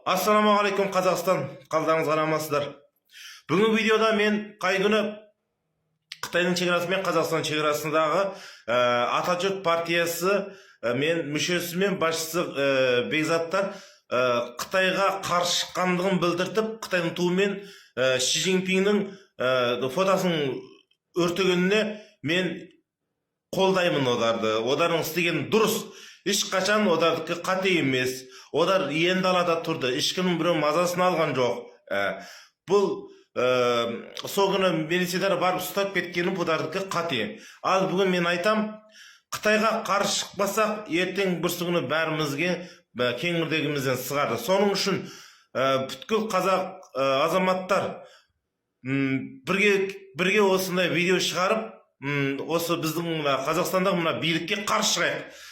Ассаламағалейкум Қазақстан, қалдарыңыз қарамасыздар. Бүгінгі видеода мен қай күні Қытайдың шекарасы мен Қазақстан шекарасындағы Атажұрт партиясы мен мүшесі мен басшысы Бекзаттар Қытайға қарсы шыққандығын білдіртіп, Қытайдың туымен Ши Цзиньпиннің фотосын өртегеніне мен қолдаймын оларды. Олардың істеген дұрыс. Ешқашан олардікі қате емес. Олар енді алада тұрды. Ешкімнің біреу мазасын алған жоқ. Бұл сол күні милициялар барып ұстап кеткені бұлардікі қате. Ал бүгін мен айтам, Қытайға қарсы шықпасақ, ертең бірсі бәрімізге кеңірдегімізден сығарды. Соның үшін бүткіл қазақ азаматтар бірге осындай видео шығарып, осы біздің Қазақстандағы мына билікке қарсы шығайық.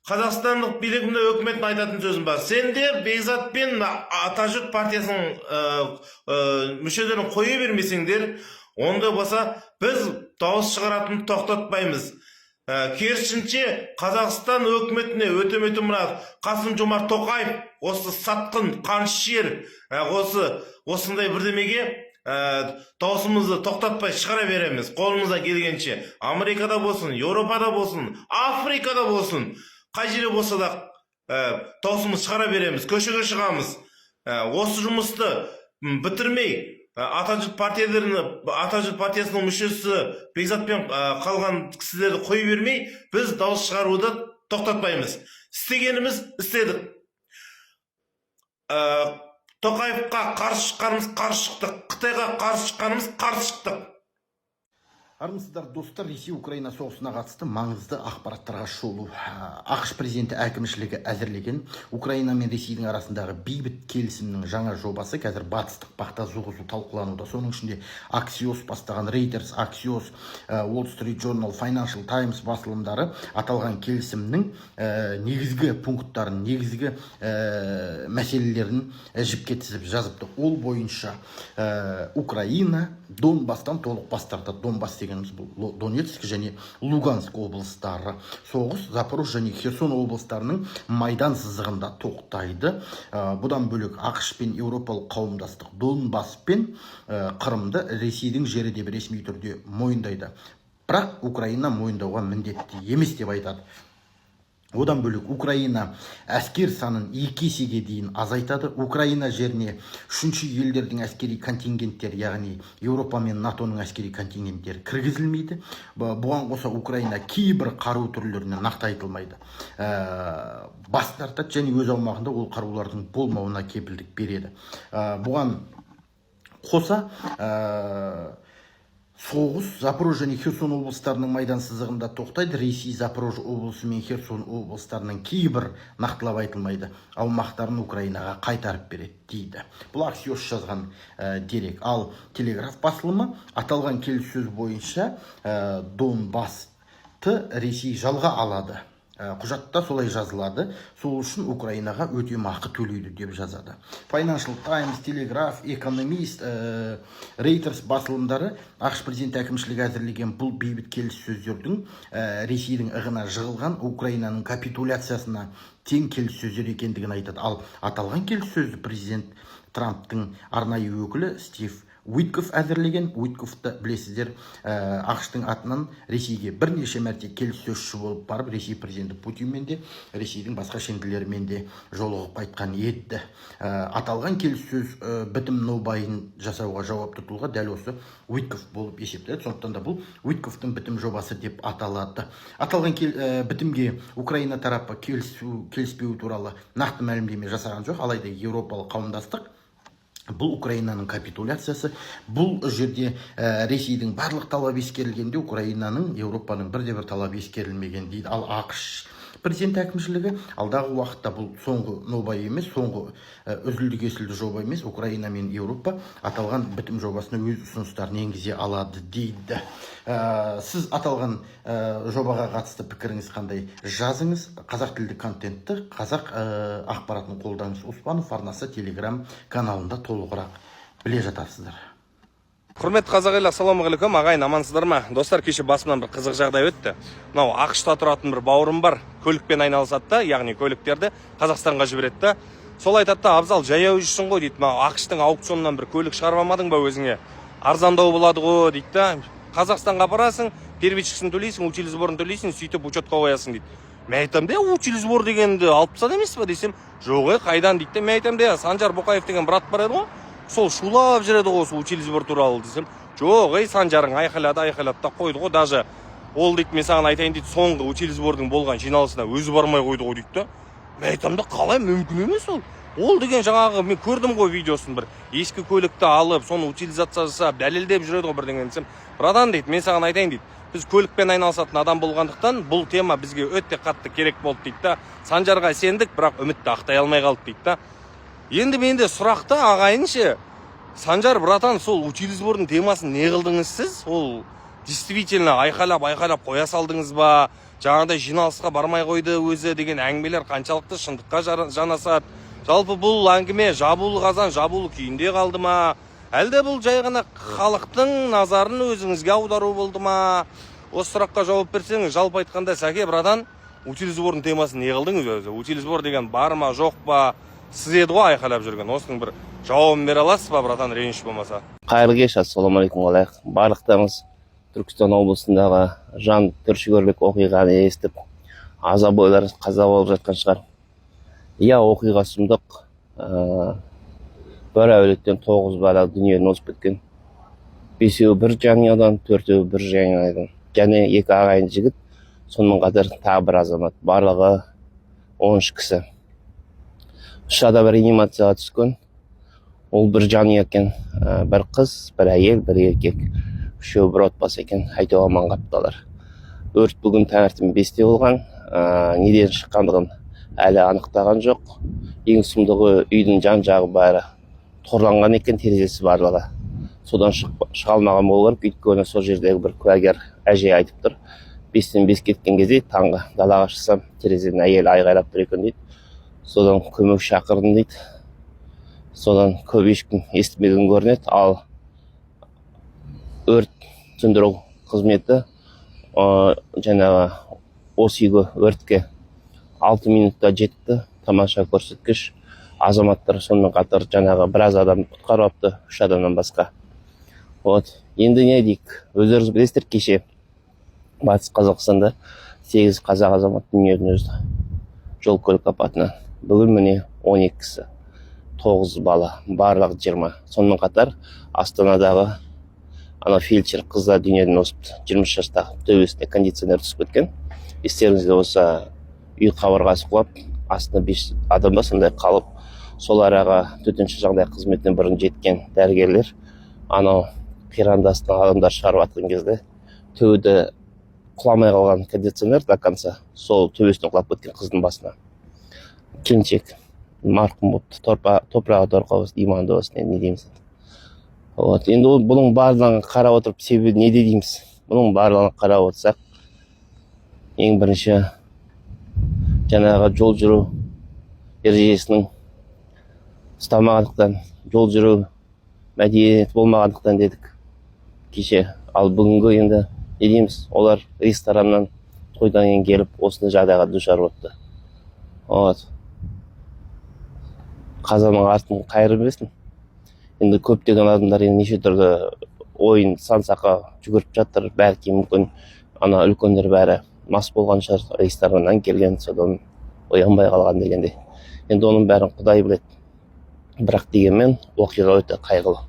Қазақстандық билігінде өкіметтің айтатын сөзім бар. Сендер Бекзат пен Атажұрт партиясының мүшелерін қойы бермесеңдер, онда болса біз дауыс шығаратын тоқтатпаймыз. Керісінше Қазақстан өкіметіне өте-мөте мына Қасым-Жомарт Тоқаев осы сатқын қанішер осындай бірдемеге дауысымызды тоқтатпай шығара береміз. Қолымыздан келгенше Америкада болсын, Еуропада болсын, Африкада болсын, қай жерде болса да дауысымыз шығара береміз, көшеге шығамыз. Осы жұмысты бітірмей Атажұрт партиясының мүшесі Бекзатпен қалған кісілерді қой бермей, біз дауыс шығаруды тоқтатпаймыз. Істегеніміз істедік. Тоқаевқа қарсы шыққанымыз қарсы шықтық. Қытайға қарсы шыққанымыз қарсы шықтық. Армысыздар достар, Ресей-Украина соғысына қатысты маңызды ақпараттарға шолу. ақш президенті әкімшілігі әзірлеген Украина мен Ресейдің арасындағы бейбіт келісімнің жаңа жобасы қазір батыстық бақта зуғызу талқылануда. Соның ішінде Axios бастаған Reuters, Axios, Wall Street Journal, Financial Times басылымдары аталған келісімнің негізгі пункттарын, негізгі мәселелерін жіпке тізіп жазыпты. Ол бойынша Украина Донбастан толық бас тартады. Донбасс дегеніміз бұл Донецк және Луганск облыстары. Соғыс Запорож және Херсон облыстарының майдан сызығында тоқтайды. Бұдан бөлек ақш пен еуропалық қауымдастық Донбасс пен Қырымды Ресейдің жері деп ресми түрде мойындайды. Бірақ Украина мойындауға міндетті емес деп айтады. Одан бөлек Украина әскер санын 2 есеге дейін азайтады. Украина жеріне үшінші елдердің әскери контингенттері, яғни Еуропа мен НАТОның әскери контингенттері кіргізілмейді. Бұған қоса Украина кейбір қару түрлеріне нақты айтылмайды. Бас тартады және өз аумағында ол қарулардың болмауына кепілдік береді. Бұған қоса соғыс Запорож және Херсон облыстарының майдан сызығында тоқтайды. Ресей Запорож облысы мен Херсон облыстарының кейбір нақтылап айтылмайды аумақтарын Украинаға қайтарып береді дейді. Бұл Axios жазған дерек. Ал Телеграф басылымы аталған келіссөз бойынша Донбассты Ресей жалға алады. Құжатта солай жазылады. Сол үшін Украинаға өтемақы төлейді деп жазады. Financial Times, Telegraph, Economist, Reuters басылымдары ақш президенті әкімшілігі әзірлеген бұл бейбіт келіссөздердің Ресейдің ығына жығылған Украинаның капитуляциясына тең келіссөздер екендігін айтады. Ал аталған келіссөзді президент Трамптың арнайы өкілі Стив Уитков әзірлеген. Уитковты білесіздер, ақштың атынан Ресейге бірнеше мәрте келіссөзші болып барып, Ресей президенті Путинмен де, Ресейдің басқа шенділерімен де жолығып қайтқан еді. Аталған келіссөз бітім нобайын жасауға жауапты тұлға дәл осы Уитков болып есептеледі. Сондықтан да бұл Уитковтың бітім жобасы деп аталады. Аталған бітімге Украина тарапы келіспеу туралы нақты мәлімдеме жасаған жоқ. Алайда еуропалық қауымдастық бұл Украинаның капитуляциясы, бұл жерде Ресейдің барлық талап ескерілгенде, Украинаның, Еуропаның бірде-бір талап ескерілмеген дейді. Ал ақш президент әкімшілігі алдағы уақытта бұл соңғы нобай емес, соңғы үзілді-кесілді жоба емес, Украина мен Еуропа аталған бітім жобасына өз ұсыныстарын енгізе алады дейді. Сіз аталған жобаға қатысты пікіріңіз қандай? Жазыңыз. Қазақ тілді контентті, қазақ ақпаратын қолдаңыз. Оспанов арнасы Telegram каналында толығырақ біле жатарсыздар. Құрметті қазақ елі, ассалаумағалейкум, ағайын, амансыздар ма? Достар, кеше басымнан бір қызық жағдай өтті. Мынау ақшта тұратын бір бауырым бар, көлікпен айналысады да, яғни көліктерді Қазақстанға жібереді. сол айтады да, абзал жаяу жүрсің ғой дейді, ақштың аукционынан бір көлік шығарып алмадың ба өзіңе, арзандау болады ғой дейді да. Қазақстанға апарасың, первичкасын төлейсің, утиль сборын төлейсің, сөйтіп учетқа қоясың дейді. Мен айтам, де утиль сбор дегенді алып тастады емес па десем, жоқ қайдан дейді. Мен айтам, де Санжар Боқаев деген брат бар еді ғой, сол шулап жүреді ғой сол утиль сбор туралы десем, жоқ Санжарың айқайлады да қойды ғой, даже ол дейді, мен саған айтайын дейді, соңғы утиль сбордың болған жиналысына өзі бармай қойды ғой дейді да. Мен айтам, да қалай мүмкін емес ол? Ол деген жаңағы мен көрдім ғой видеосын, бір ескі көлікті алып, соны утилизация жасап, дәлелдеп жүреді ғой бірдеңе десем, брадан дейді, мен саған айтайын дейді, біз көлікпен айналысатын адам болғандықтан бұл тема бізге өте қатты керек болды дейді да. Санжарға сендік, бірақ үмітті ақтай алмай қалды дейді да. Енді менде сұрақта ағайыншы, Санжар братан, сол утиль сбордың темасын не қылдыңыз сіз? Ол действительно айқайлап қоя салдыңыз ба? Жаңағыдай жиналысқа бармай қойды өзі деген әңгімелер қаншалықты шындыққа жанасады? Жалпы бұл әңгіме жабулы қазан жабулы күйінде қалды ма? Әлде бұл жай ғана халықтың назарын өзіңізге аудару болды ма? Осы сұраққа жауап берсеңіз, жалпы айтқанда Сәке братан, утиль сбордың темасын не қылдыңыз өзі? Утиль сбор деген бар ма, жоқ па? Сіз еді ғой айқайлап жүрген. Осының бір жауабын бере аласыз ба братан, реніш болмаса? Қайырлы кеш, ассалаумағалейкум, қалайық. Барлықтарыңыз Түркістан облысындағы жан түршігерлік оқиғаны естіп, аза бойлар қаза болып жатқан шығар. Иә, оқиға сұмдық. Бір әулеттен 9 бала дүниеден озып кеткен. 5-еуі бір жанұядан, 4-еуі бір жанұядан. Және 2 ағайын жігіт, сонымен қатар тағы бір азамат. Барлығы 13 кісі. 3 адам реанимацияға түскен. Ол бір жанұя екен, бір қыз, бір әйел, бір еркек. 3-еуі бір отбасы екен, әйтеуір аман қалыптылар. Өрт бүгін таңертең 5-те болған. Неден шыққандығын әлі анықтаған жоқ. Ең сұмдығы үйдің жан-жағы бәрі торланған екен, терезесі барлығы. Содан шыға алмаған болу керек, өйткені сол жердегі бір куәгер әже айтып тұр. 5-тен 5 кеткен кезде таңғы далаға шықсам, терезеден әйел айғайлап тұр екен дейді. Содан көмек шақырдым дейді. Содан көп ешкім естімеген көрінеді. Ал өрт сөндіру қызметі жаңағы осы үйге өртке 6 минутта жетті. Тамаша көрсеткіш. Азаматтар сонымен қатар жаңағы біраз адам құтқарып алыпты, 3 адамнан басқа. Енді не дейік? Өздеріңіз білесіздер, кеше Батыс Қазақстанда 8 қазақ азамат дүниеден өзді жол көлік апатынан. Бүгін міне 12 кісі, 9 бала, барлығы 20. Сонымен қатар Астанадағы фельдшер қызда дүниеден озыпты. 20 жастағы, төбесіне кондиционер түсіп кеткен. Естеріңізде болса, үй қабырғасы құлап, астына 5 адам ба сондай қалып, сол араға төтенше жағдай қызметіне бұрын жеткен дәрігерлер қиранды астына адамдар шығарып атқан кезде төбеде құламай қалған кондиционер до конца сол төбесіне құлап кеткен қыздың басына. Келіншек марқұм болыпты, топырағы торқа болсын, иманды болсын, не дейміз. Енді бұның барлығын қарап отырып, себебі не дейміз? Бұның барлығын қарап отырсақ, ең бірінші жаңағы жол жүру ережесінің ұсталмағандықтан, жол жүру мәдениеті болмағандықтан дедік кеше. Ал бүгінгі енді не дейміз? Олар рестораннан тойдан кейін келіп осыны жағдайға душар болыпты. Қазаның артын қайыр білсін. Енді көптеген адамдар неше түрлі ойын сан-саққа жүгіріп жатыр. Бәлки мүмкін үлкендер бәрі мас болған шығар, рестораннан келген, содан оянбай қалған дегенде. Енді оның бәрін Құдай біледі. Бірақ дегенмен оқиға өте қайғылы.